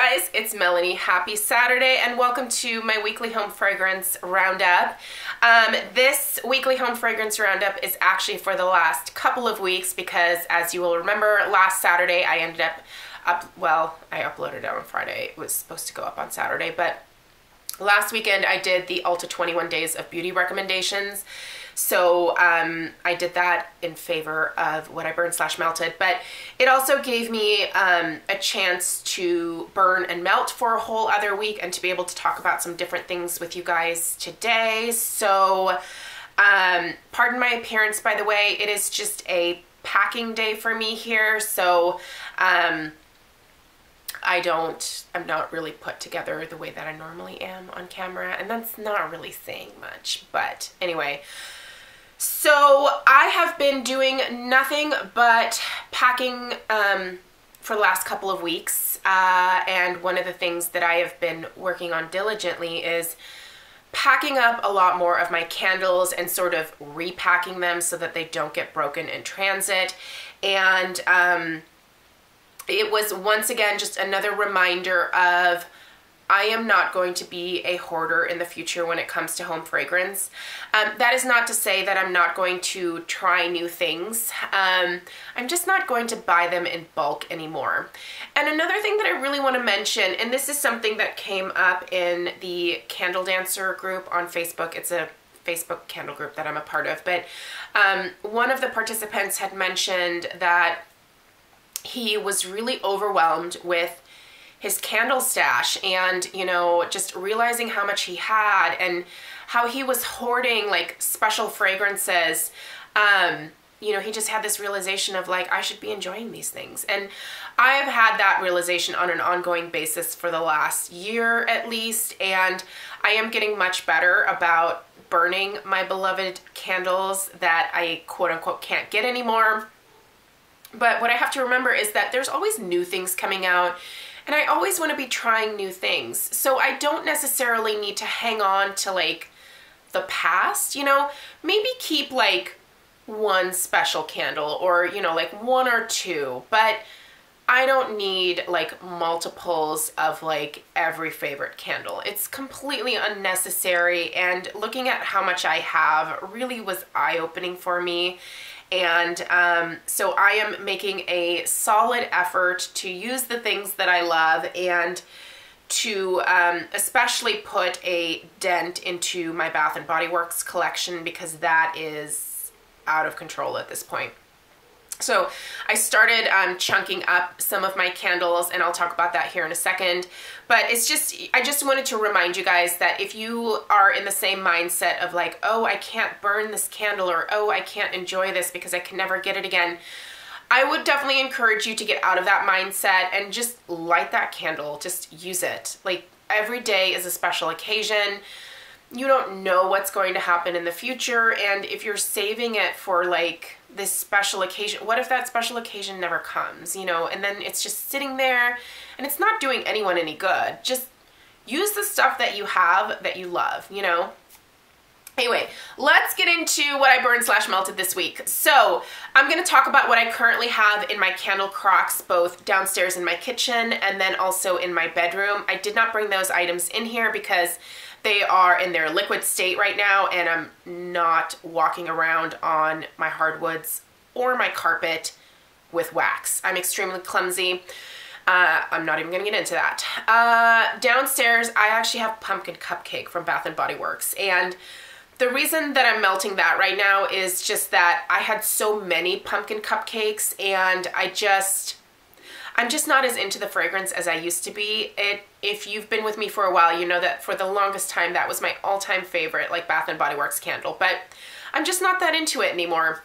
guys, it's Melanie. Happy Saturday and welcome to my weekly home fragrance roundup. This weekly home fragrance roundup is actually for the last couple of weeks because, as you will remember, last Saturday I ended up I uploaded it on Friday. It was supposed to go up on Saturday, but last weekend I did the Ulta 21 Days of Beauty recommendations. So I did that in favor of what I burned / melted, but it also gave me a chance to burn and melt for a whole other week and to be able to talk about some different things with you guys today. So pardon my appearance, by the way. It is just a packing day for me here, so I'm not really put together the way that I normally am on camera, and that's not really saying much, but anyway. So I have been doing nothing but packing for the last couple of weeks, and one of the things that I have been working on diligently is packing up a lot more of my candles and sort of repacking them so that they don't get broken in transit. And it was once again just another reminder of I am not going to be a hoarder in the future when it comes to home fragrance. That is not to say that I'm not going to try new things. I'm just not going to buy them in bulk anymore. And another thing that I really want to mention, and this is something that came up in the Candle Dancer group on Facebook. It's a Facebook candle group that I'm a part of, but one of the participants had mentioned that he was really overwhelmed with his candle stash and, you know, just realizing how much he had and how he was hoarding like special fragrances. You know, he just had this realization of like, I should be enjoying these things. And I've had that realization on an ongoing basis for the last year at least, and I am getting much better about burning my beloved candles that I quote unquote can't get anymore. But what I have to remember is that there's always new things coming out, and I always want to be trying new things. So I don't necessarily need to hang on to like the past, you know, maybe keep like one special candle or, you know, like one or two, but I don't need like multiples of like every favorite candle. It's completely unnecessary, and looking at how much I have really was eye-opening for me. And so I am making a solid effort to use the things that I love and to especially put a dent into my Bath & Body Works collection, because that is out of control at this point. So I started chunking up some of my candles, and I'll talk about that here in a second. But it's just, I just wanted to remind you guys that if you are in the same mindset of like, oh, I can't burn this candle, or oh, I can't enjoy this because I can never get it again, I would definitely encourage you to get out of that mindset and just light that candle. Just use it. Like, every day is a special occasion. You don't know what's going to happen in the future, and if you're saving it for like this special occasion, what if that special occasion never comes, you know, and then it's just sitting there and it's not doing anyone any good. Just use the stuff that you have that you love, you know. Anyway, let's get into what I burned / melted this week. So I'm going to talk about what I currently have in my candle crocks, both downstairs in my kitchen and then also in my bedroom. I did not bring those items in here because they are in their liquid state right now, and I'm not walking around on my hardwoods or my carpet with wax. I'm extremely clumsy. I'm not even going to get into that. Downstairs, I actually have pumpkin cupcake from Bath & Body Works, and the reason that I'm melting that right now is just that I had so many pumpkin cupcakes, and I'm just not as into the fragrance as I used to be. If you've been with me for a while, you know that for the longest time that was my all-time favorite, like Bath & Body Works candle, but I'm just not that into it anymore.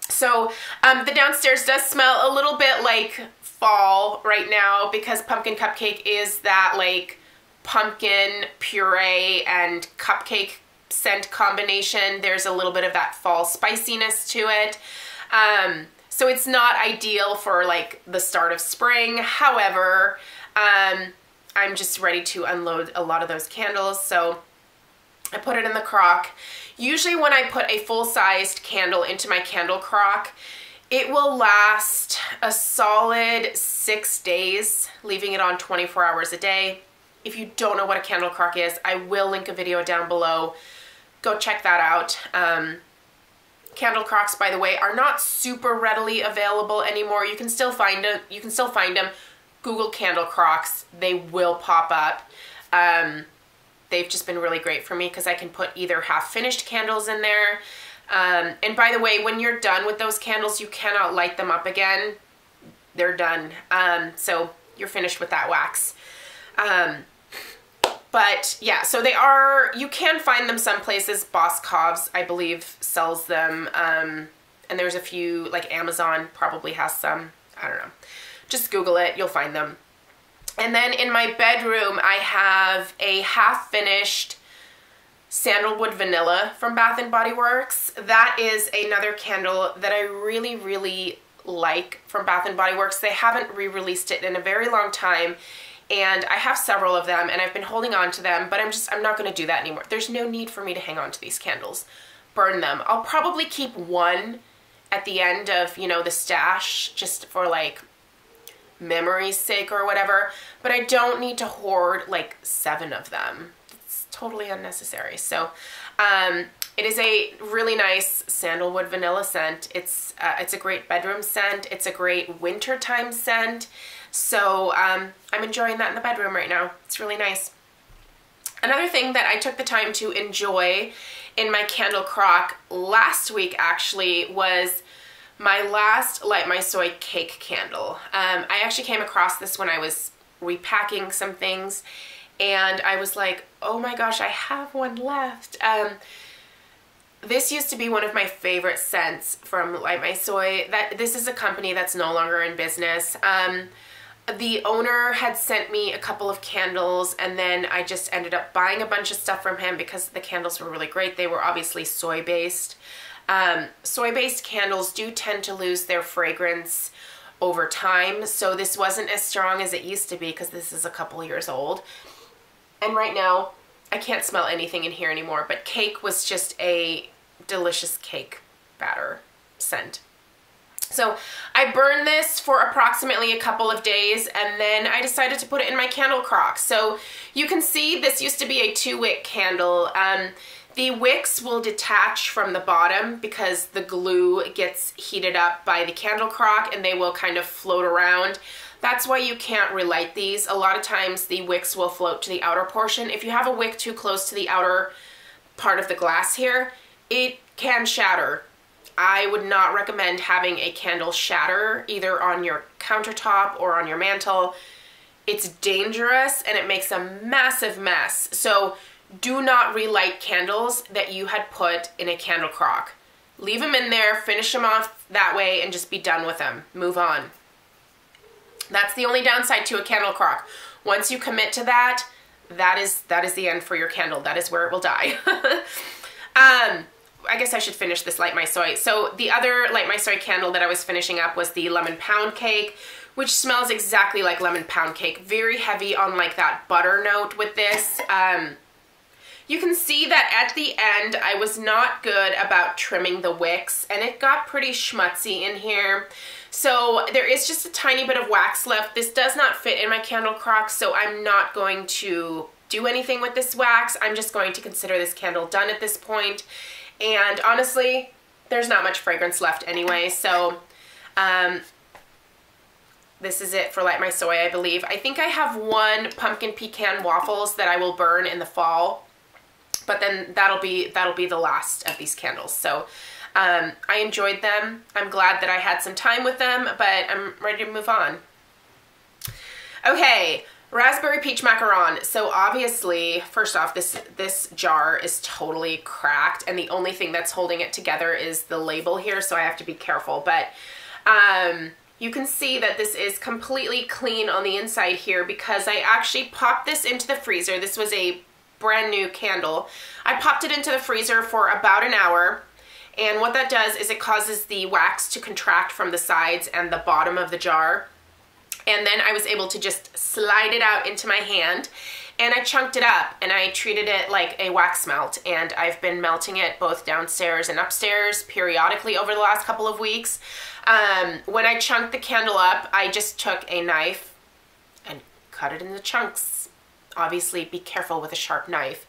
So the downstairs does smell a little bit like fall right now because pumpkin cupcake is that like pumpkin puree and cupcake scent combination. There's a little bit of that fall spiciness to it. So it's not ideal for like the start of spring. However, I'm just ready to unload a lot of those candles, so I put it in the crock. Usually when I put a full-sized candle into my candle crock, It will last a solid 6 days, leaving it on 24 hours a day. If you don't know what a candle crock is, I will link a video down below. Go check that out. Candle crocks, by the way, are not super readily available anymore. You can still find them. Google candle crocks. They will pop up. They've just been really great for me because I can put either half-finished candles in there. And by the way, when you're done with those candles, you cannot light them up again. They're done. So you're finished with that wax. But yeah, so they are, you can find them some places. Boss Cobbs, I believe, sells them. And there's a few, like Amazon probably has some. I don't know. Just Google it. You'll find them. And then in my bedroom, I have a half-finished Sandalwood Vanilla from Bath & Body Works. That is another candle that I really, really like from Bath & Body Works. They haven't re-released it in a very long time, and I have several of them, and I've been holding on to them, but I'm not going to do that anymore. There's no need for me to hang on to these candles. Burn them. I'll probably keep one at the end of, you know, the stash, just for like memory's sake or whatever, but I don't need to hoard like 7 of them. Totally unnecessary. So it is a really nice sandalwood vanilla scent. It's a great bedroom scent. It's a great wintertime scent. So I'm enjoying that in the bedroom right now. It's really nice. Another thing that I took the time to enjoy in my candle crock last week actually was my last Light My Soy cake candle. I actually came across this when I was repacking some things, and I was like, oh my gosh, I have one left. This used to be one of my favorite scents from Light My Soy. This is a company that's no longer in business. The owner had sent me a couple of candles, and then I just ended up buying a bunch of stuff from him because the candles were really great. They were obviously soy-based. Soy-based candles do tend to lose their fragrance over time, so this wasn't as strong as it used to be because this is a couple years old. And right now, I can't smell anything in here anymore, but cake was just a delicious cake batter scent. So I burned this for approximately a couple of days, and then I decided to put it in my candle crock. So you can see this used to be a 2-wick candle. The wicks will detach from the bottom because the glue gets heated up by the candle crock, and they will kind of float around. That's why you can't relight these. A lot of times the wicks will float to the outer portion. If you have a wick too close to the outer part of the glass here, it can shatter. I would not recommend having a candle shatter either on your countertop or on your mantle. It's dangerous and it makes a massive mess. So do not relight candles that you had put in a candle crock. Leave them in there, finish them off that way, and just be done with them. Move on. That's the only downside to a candle crock. Once you commit to that, that is the end for your candle. That is where it will die. I guess I should finish this Light My Soy. So the other Light My Soy candle that I was finishing up was the lemon pound cake, which smells exactly like lemon pound cake. Very heavy on like that butter note with this. You can see that at the end, I was not good about trimming the wicks, and it got pretty schmutzy in here. So there is just a tiny bit of wax left. This does not fit in my candle crock, so I'm not going to do anything with this wax. I'm just going to consider this candle done at this point. And honestly, there's not much fragrance left anyway, so this is it for Light My Soy, I believe. I think I have one pumpkin pecan waffles that I will burn in the fall, but then that'll be the last of these candles. So I enjoyed them. I'm glad that I had some time with them, but I'm ready to move on. Okay, raspberry peach macaron. So obviously, first off, this jar is totally cracked, and the only thing that's holding it together is the label here, so I have to be careful. But you can see that this is completely clean on the inside here because I actually popped this into the freezer. This was a brand new candle. I popped it into the freezer for about an hour, and what that does is it causes the wax to contract from the sides and the bottom of the jar. And then I was able to just slide it out into my hand, and I chunked it up and I treated it like a wax melt, and I've been melting it both downstairs and upstairs periodically over the last couple of weeks. When I chunked the candle up, I just took a knife and cut it into chunks. Obviously, be careful with a sharp knife.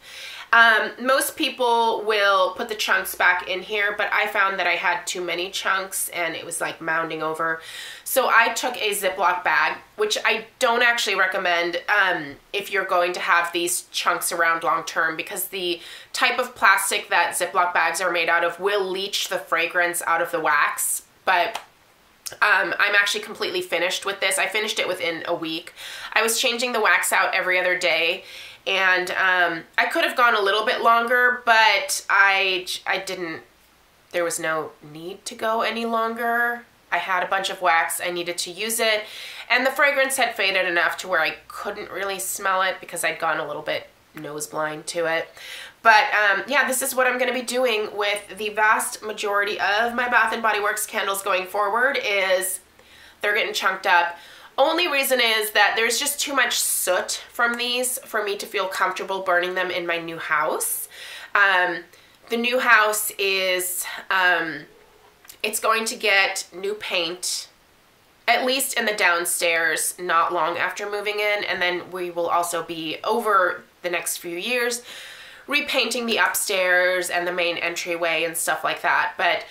Most people will put the chunks back in here, but I found that I had too many chunks and it was like mounding over. So I took a Ziploc bag, which I don't actually recommend if you're going to have these chunks around long term, because the type of plastic that Ziploc bags are made out of will leach the fragrance out of the wax. But I'm actually completely finished with this. I finished it within a week. I was changing the wax out every other day, and I could have gone a little bit longer, but I didn't. There was no need to go any longer. I had a bunch of wax. I needed to use it, and the fragrance had faded enough to where I couldn't really smell it because I'd gone a little bit nose blind to it. But yeah, this is what I'm going to be doing with the vast majority of my Bath & Body Works candles going forward. Is they're getting chunked up. Only reason is that there's just too much soot from these for me to feel comfortable burning them in my new house. The new house is, it's going to get new paint, at least in the downstairs, not long after moving in. And then we will also be, over the next few years, repainting the upstairs and the main entryway and stuff like that. But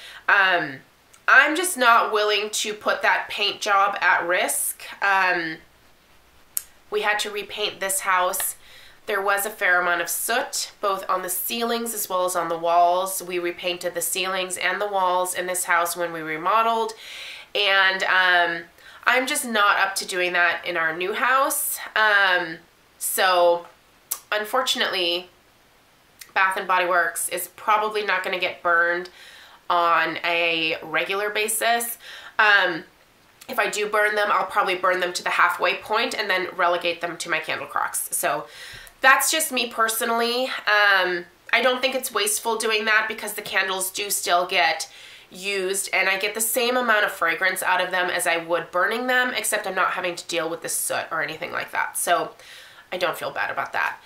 I'm just not willing to put that paint job at risk. We had to repaint this house. There was a fair amount of soot, both on the ceilings as well as on the walls. We repainted the ceilings and the walls in this house when we remodeled. And I'm just not up to doing that in our new house. So unfortunately, Bath & Body Works is probably not going to get burned on a regular basis. If I do burn them, I'll probably burn them to the halfway point and then relegate them to my candle crocks. So that's just me personally. I don't think it's wasteful doing that because the candles do still get used and I get the same amount of fragrance out of them as I would burning them, except I'm not having to deal with the soot or anything like that. So I don't feel bad about that.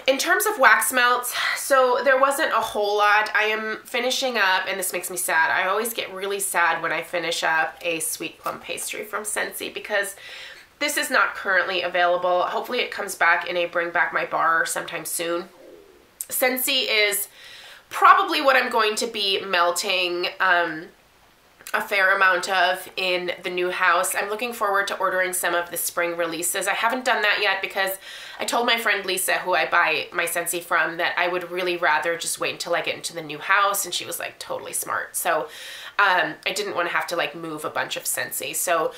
In terms of wax melts, so there wasn't a whole lot. I am finishing up, and this makes me sad. I always get really sad when I finish up a sweet plum pastry from Scentsy because this is not currently available. Hopefully it comes back in a Bring Back My Bar sometime soon. Scentsy is probably what I'm going to be melting a fair amount of in the new house. I'm looking forward to ordering some of the spring releases. I haven't done that yet because I told my friend Lisa, who I buy my Scentsy from, that I would really rather just wait until I get into the new house, and she was like totally smart. So I didn't want to have to like move a bunch of Scentsy. So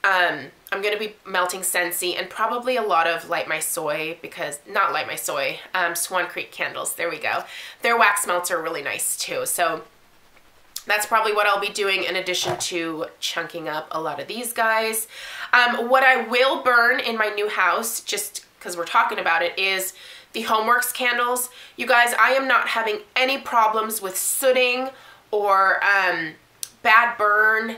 I'm going to be melting Scentsy and probably a lot of Light My Soy, because, not Light My Soy, Swan Creek candles, there we go. Their wax melts are really nice too. So that's probably what I'll be doing in addition to chunking up a lot of these guys. What I will burn in my new house, just because we're talking about it, is the Homeworks candles. You guys, I am not having any problems with sooting or bad burn.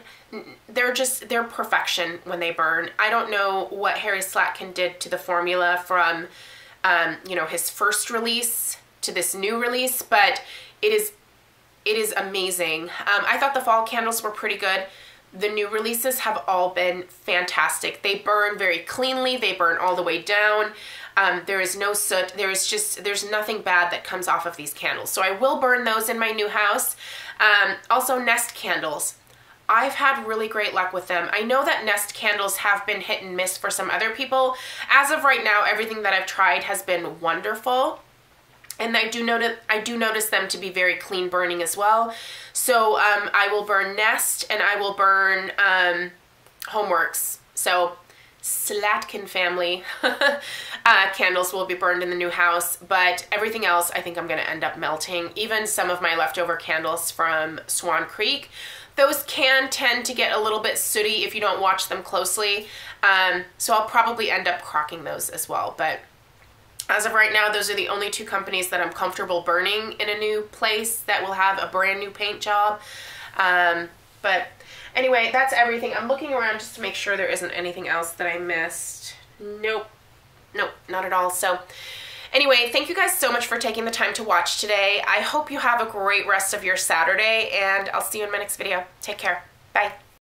They're perfection when they burn. I don't know what Harry Slatkin did to the formula from, you know, his first release to this new release, but it is amazing. I thought the fall candles were pretty good. The new releases have all been fantastic. They burn very cleanly. They burn all the way down. There is no soot. There's nothing bad that comes off of these candles. So I will burn those in my new house. Also Nest candles. I've had really great luck with them. I know that Nest candles have been hit and miss for some other people. As of right now, everything that I've tried has been wonderful. And I do notice them to be very clean burning as well. So I will burn Nest and I will burn Homeworks. So Slatkin family candles will be burned in the new house, but everything else I think I'm going to end up melting. Even some of my leftover candles from Swan Creek. Those can tend to get a little bit sooty if you don't watch them closely. So I'll probably end up crocking those as well. But as of right now, those are the only two companies that I'm comfortable burning in a new place that will have a brand new paint job. But anyway, that's everything. I'm looking around just to make sure there isn't anything else that I missed. Nope. Nope, not at all. So anyway, thank you guys so much for taking the time to watch today. I hope you have a great rest of your Saturday, and I'll see you in my next video. Take care. Bye.